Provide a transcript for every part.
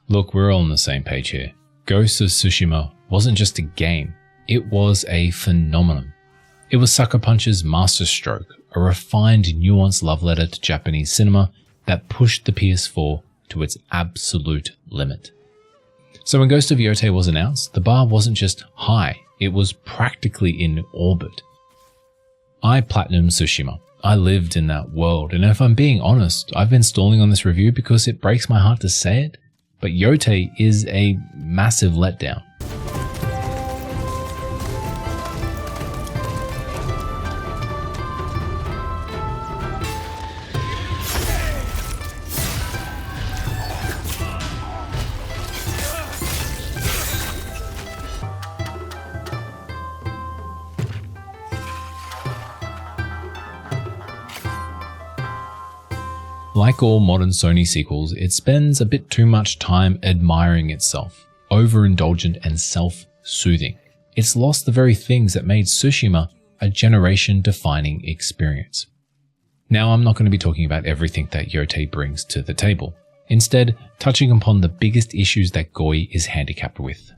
Look, we're all on the same page here. Ghost of Tsushima wasn't just a game, it was a phenomenon. It was Sucker Punch's masterstroke, a refined, nuanced love letter to Japanese cinema that pushed the PS4 to its absolute limit. So when Ghost of Yotei was announced, the bar wasn't just high, it was practically in orbit. I platinumed Tsushima. I lived in that world, and if I'm being honest, I've been stalling on this review because it breaks my heart to say it, but Yotei is a massive letdown. Like all modern Sony sequels, it spends a bit too much time admiring itself, overindulgent and self-soothing. It's lost the very things that made Tsushima a generation-defining experience. Now, I'm not going to be talking about everything that Yotei brings to the table. Instead, touching upon the biggest issues that GOI is handicapped with.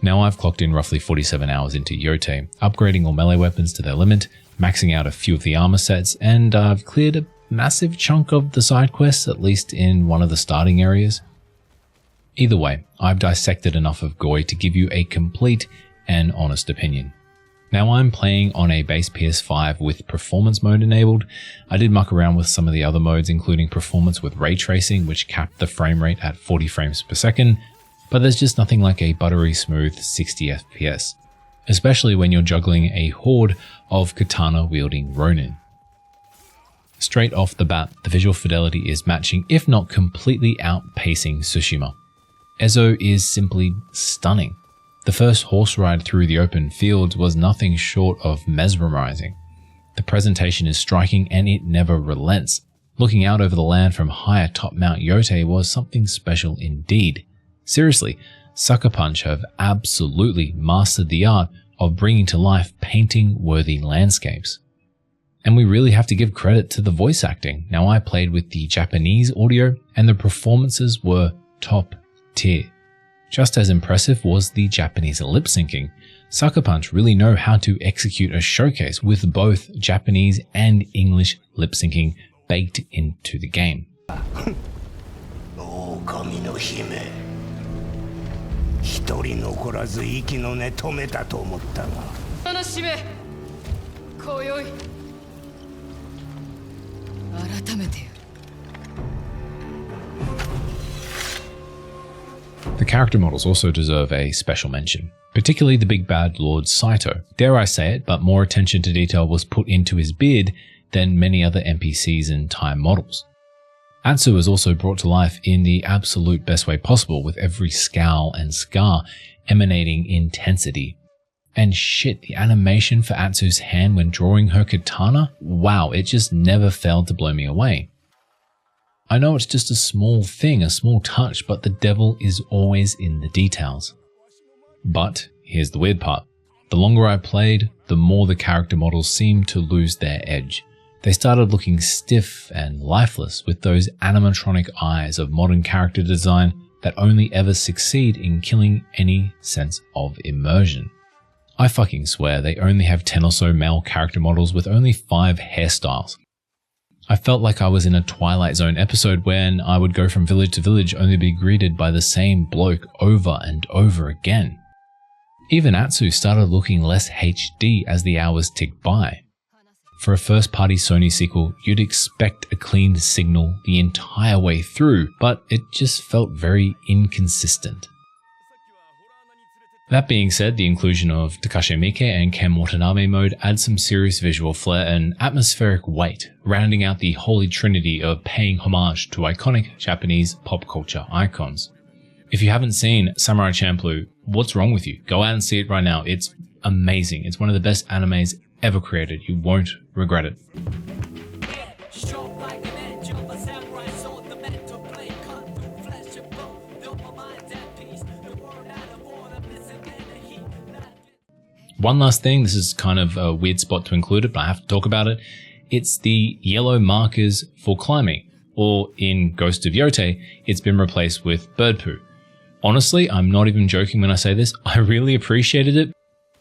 Now I've clocked in roughly 47 hours into Yotei, upgrading all melee weapons to their limit, maxing out a few of the armor sets, and I've cleared a massive chunk of the side quests, at least in one of the starting areas. Either way, I've dissected enough of GOI to give you a complete and honest opinion. Now I'm playing on a base PS5 with performance mode enabled. I did muck around with some of the other modes, including performance with ray tracing, which capped the frame rate at 40 frames per second, but there's just nothing like a buttery smooth 60 FPS. Especially when you're juggling a horde of katana-wielding Ronin. Straight off the bat, the visual fidelity is matching, if not completely outpacing Tsushima. Ezo is simply stunning. The first horse ride through the open fields was nothing short of mesmerizing. The presentation is striking and it never relents. Looking out over the land from high atop Mount Yotei was something special indeed. Seriously, Sucker Punch have absolutely mastered the art of bringing to life painting-worthy landscapes. And we really have to give credit to the voice acting. Now, I played with the Japanese audio and the performances were top tier. Just as impressive was the Japanese lip syncing. Sucker Punch really know how to execute a showcase with both Japanese and English lip syncing baked into the game. The character models also deserve a special mention, particularly the big bad Lord Saito. Dare I say it, but more attention to detail was put into his beard than many other NPCs and time models. Atsu is also brought to life in the absolute best way possible, with every scowl and scar emanating intensity. And shit, the animation for Atsu's hand when drawing her katana, wow, it just never failed to blow me away. I know it's just a small thing, a small touch, but the devil is always in the details. But here's the weird part. The longer I played, the more the character models seemed to lose their edge. They started looking stiff and lifeless with those animatronic eyes of modern character design that only ever succeed in killing any sense of immersion. I fucking swear they only have 10 or so male character models with only 5 hairstyles. I felt like I was in a Twilight Zone episode when I would go from village to village only to be greeted by the same bloke over and over again. Even Atsu started looking less HD as the hours ticked by. For a first-party Sony sequel, you'd expect a clean signal the entire way through, but it just felt very inconsistent. That being said, the inclusion of Takashi Miike and Ken Watanabe mode adds some serious visual flair and atmospheric weight, rounding out the holy trinity of paying homage to iconic Japanese pop culture icons. If you haven't seen Samurai Champloo, what's wrong with you? Go out and see it right now. It's amazing. It's one of the best animes ever created. You won't regret it. One last thing, this is kind of a weird spot to include it, but I have to talk about it. It's the yellow markers for climbing. or in Ghost of Yotei, it's been replaced with bird poo. Honestly, I'm not even joking when I say this, I really appreciated it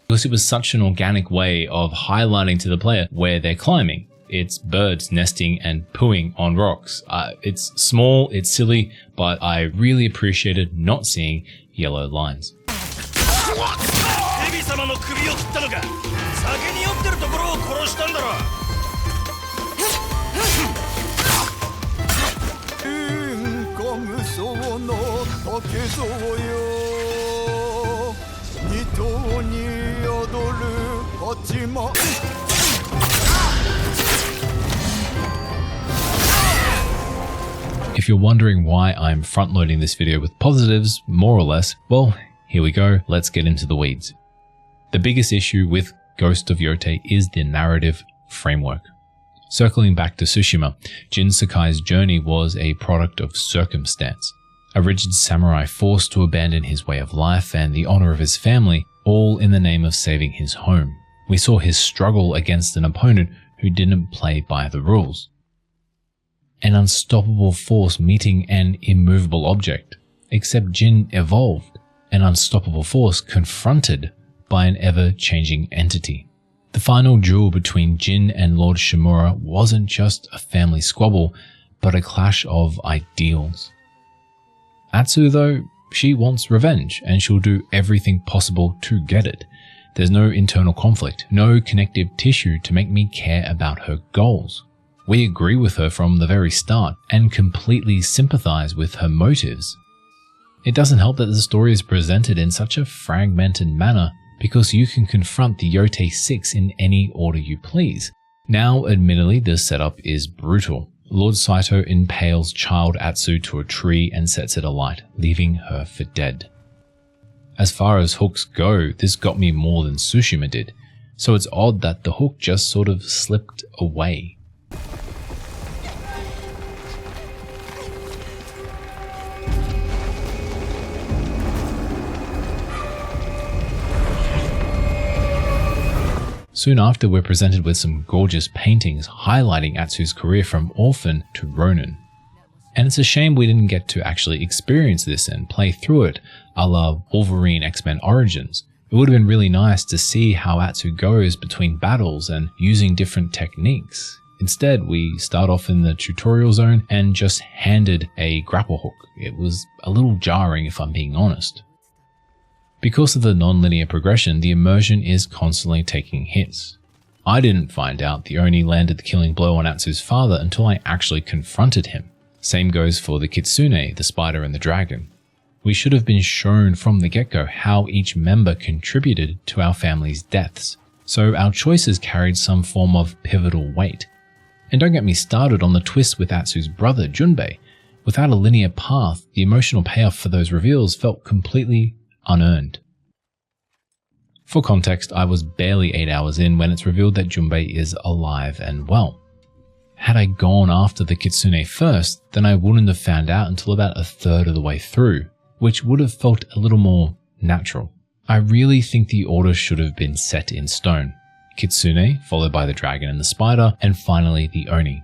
because it was such an organic way of highlighting to the player where they're climbing. It's birds nesting and pooing on rocks. It's small, it's silly, but I really appreciated not seeing yellow lines. If you're wondering why I'm front-loading this video with positives, more or less, well, here we go, let's get into the weeds. The biggest issue with Ghost of Yotei is the narrative framework. Circling back to Tsushima, Jin Sakai's journey was a product of circumstance. A rigid samurai forced to abandon his way of life and the honor of his family, all in the name of saving his home. We saw his struggle against an opponent who didn't play by the rules. An unstoppable force meeting an immovable object, except Jin evolved, an unstoppable force confronted by an ever-changing entity. The final duel between Jin and Lord Shimura wasn't just a family squabble, but a clash of ideals. Atsu, though, she wants revenge, and she'll do everything possible to get it. There's no internal conflict, no connective tissue to make me care about her goals. We agree with her from the very start, and completely sympathize with her motives. It doesn't help that the story is presented in such a fragmented manner, because you can confront the Yotei 6 in any order you please. Now, admittedly, the setup is brutal. Lord Saito impales child Atsu to a tree and sets it alight, leaving her for dead. As far as hooks go, this got me more than Tsushima did, so it's odd that the hook just sort of slipped away. Soon after, we're presented with some gorgeous paintings highlighting Atsu's career from orphan to ronin. And it's a shame we didn't get to actually experience this and play through it, a la Wolverine X-Men Origins. It would have been really nice to see how Atsu goes between battles and using different techniques. Instead, we start off in the tutorial zone and just handed a grapple hook. It was a little jarring if I'm being honest. Because of the non-linear progression, the immersion is constantly taking hits. I didn't find out the Oni landed the killing blow on Atsu's father until I actually confronted him. Same goes for the Kitsune, the spider and the dragon. We should have been shown from the get-go how each member contributed to our family's deaths, so our choices carried some form of pivotal weight. And don't get me started on the twist with Atsu's brother Junbei. Without a linear path, the emotional payoff for those reveals felt completely unearned. For context, I was barely 8 hours in when it's revealed that Junbei is alive and well. Had I gone after the Kitsune first, then I wouldn't have found out until about a third of the way through, which would have felt a little more natural. I really think the order should have been set in stone. Kitsune, followed by the dragon and the spider, and finally the Oni.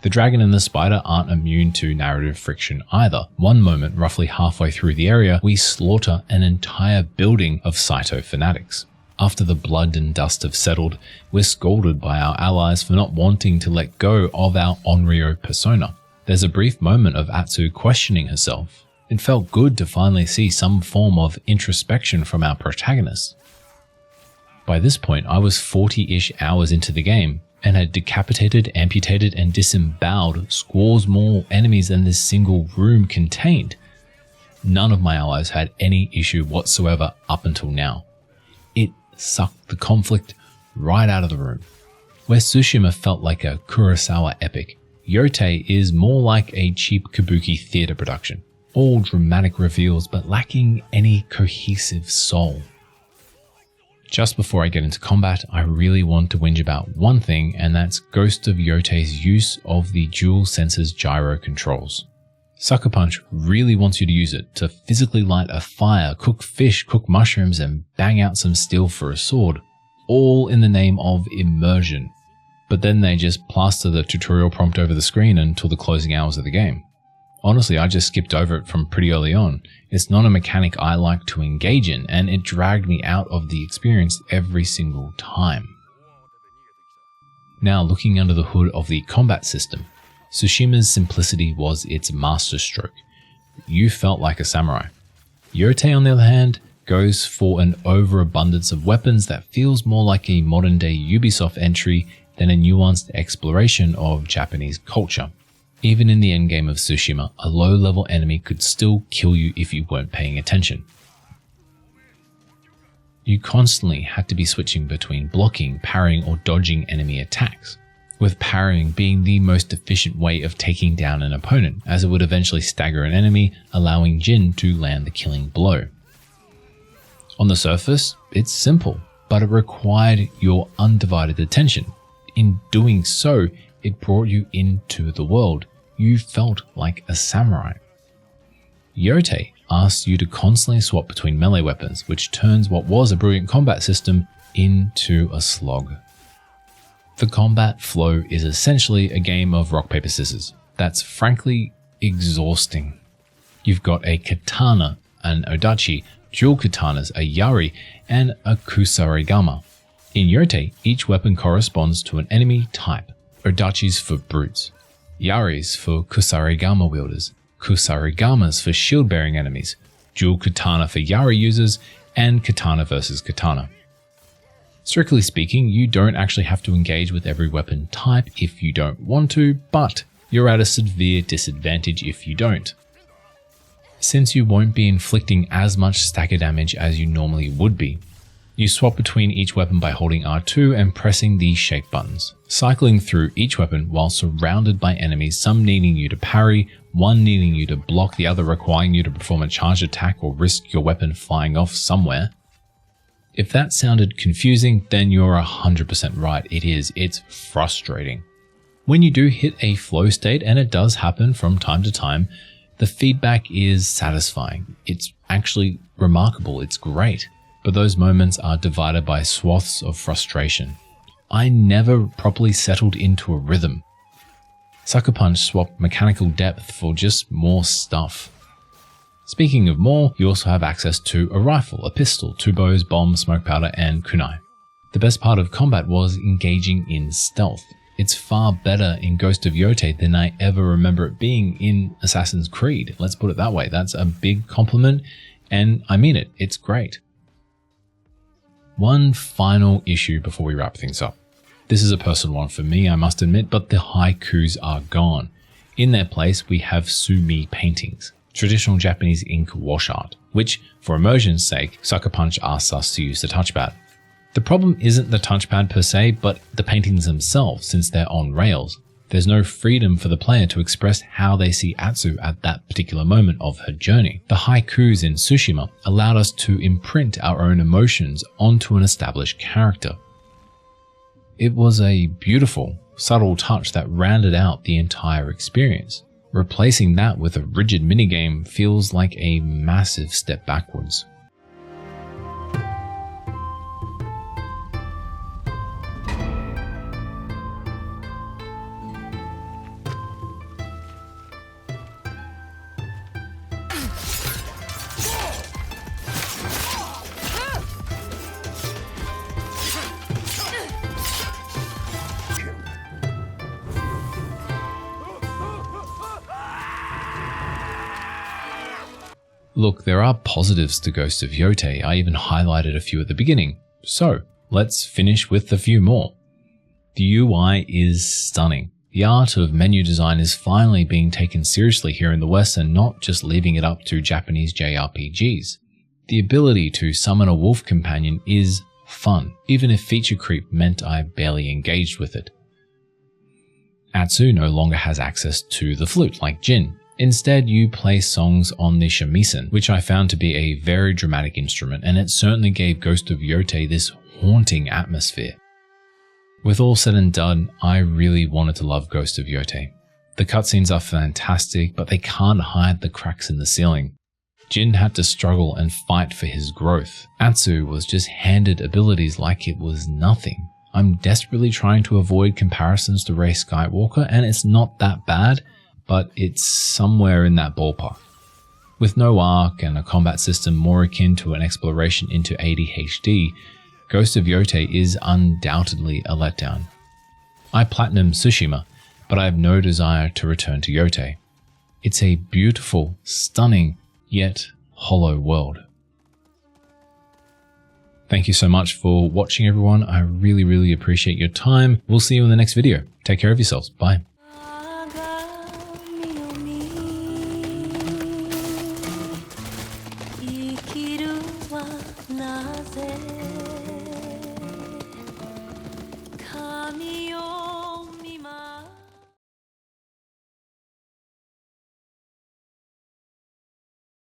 The dragon and the spider aren't immune to narrative friction either. One moment, roughly halfway through the area, we slaughter an entire building of Saito fanatics. After the blood and dust have settled, we're scolded by our allies for not wanting to let go of our Onryo persona. There's a brief moment of Atsu questioning herself. It felt good to finally see some form of introspection from our protagonist. By this point, I was 40-ish hours into the game, and had decapitated, amputated, and disemboweled scores more enemies than this single room contained. None of my allies had any issue whatsoever up until now. It sucked the conflict right out of the room. Where Tsushima felt like a Kurosawa epic, Yotei is more like a cheap kabuki theater production. All dramatic reveals but lacking any cohesive soul. Just before I get into combat, I really want to whinge about one thing, and that's Ghost of Yotei's use of the dual senses gyro controls. Sucker Punch really wants you to use it to physically light a fire, cook fish, cook mushrooms, and bang out some steel for a sword, all in the name of immersion. but then they just plaster the tutorial prompt over the screen until the closing hours of the game. Honestly, I just skipped over it from pretty early on. It's not a mechanic I like to engage in, and it dragged me out of the experience every single time. Now, looking under the hood of the combat system, Tsushima's simplicity was its masterstroke. You felt like a samurai. Yotei, on the other hand, goes for an overabundance of weapons that feels more like a modern-day Ubisoft entry than a nuanced exploration of Japanese culture. Even in the endgame of Tsushima, a low-level enemy could still kill you if you weren't paying attention. You constantly had to be switching between blocking, parrying, or dodging enemy attacks, with parrying being the most efficient way of taking down an opponent, as it would eventually stagger an enemy, allowing Jin to land the killing blow. On the surface, it's simple, but it required your undivided attention. In doing so, it brought you into the world. You felt like a samurai. Yotei asks you to constantly swap between melee weapons, which turns what was a brilliant combat system into a slog. The combat flow is essentially a game of rock, paper, scissors. That's frankly exhausting. You've got a katana, an odachi, dual katanas, a yari, and a kusarigama. In Yotei, each weapon corresponds to an enemy type. Odachis for brutes, yaris for kusarigama wielders, kusarigamas for shield-bearing enemies, dual katana for yari users, and katana versus katana. Strictly speaking, you don't actually have to engage with every weapon type if you don't want to, but you're at a severe disadvantage if you don't, since you won't be inflicting as much stagger damage as you normally would be. You swap between each weapon by holding R2 and pressing the shake buttons, cycling through each weapon while surrounded by enemies, some needing you to parry, one needing you to block, the other requiring you to perform a charged attack or risk your weapon flying off somewhere. If that sounded confusing, then you're 100% right. It is. It's frustrating. When you do hit a flow state, and it does happen from time to time, the feedback is satisfying. It's actually remarkable. It's great. But those moments are divided by swaths of frustration. I never properly settled into a rhythm. Sucker Punch swapped mechanical depth for just more stuff. Speaking of more, you also have access to a rifle, a pistol, two bows, bombs, smoke powder, and kunai. The best part of combat was engaging in stealth. It's far better in Ghost of Yotei than I ever remember it being in Assassin's Creed. Let's put it that way. That's a big compliment, and I mean it. It's great. One final issue before we wrap things up. This is a personal one for me, I must admit, but the haikus are gone. In their place, we have sumi paintings, traditional Japanese ink wash art, which, for immersion's sake, Sucker Punch asks us to use the touchpad. The problem isn't the touchpad per se, but the paintings themselves, since they're on rails. There's no freedom for the player to express how they see Atsu at that particular moment of her journey. The haikus in Tsushima allowed us to imprint our own emotions onto an established character. It was a beautiful, subtle touch that rounded out the entire experience. Replacing that with a rigid minigame feels like a massive step backwards. Look, there are positives to Ghost of Yotei. I even highlighted a few at the beginning. So, let's finish with a few more. The UI is stunning. The art of menu design is finally being taken seriously here in the West and not just leaving it up to Japanese JRPGs. The ability to summon a wolf companion is fun, even if feature creep meant I barely engaged with it. Atsu no longer has access to the flute like Jin. Instead, you play songs on the Shamisen, which I found to be a very dramatic instrument, and it certainly gave Ghost of Yotei this haunting atmosphere. With all said and done, I really wanted to love Ghost of Yotei. The cutscenes are fantastic, but they can't hide the cracks in the ceiling. Jin had to struggle and fight for his growth. Atsu was just handed abilities like it was nothing. I'm desperately trying to avoid comparisons to Rey Skywalker, and it's not that bad, but it's somewhere in that ballpark. With no arc and a combat system more akin to an exploration into ADHD, Ghost of Yotei is undoubtedly a letdown. I platinumed Tsushima, but I have no desire to return to Yotei. It's a beautiful, stunning, yet hollow world. Thank you so much for watching, everyone. I really appreciate your time. We'll see you in the next video. Take care of yourselves. Bye. Naze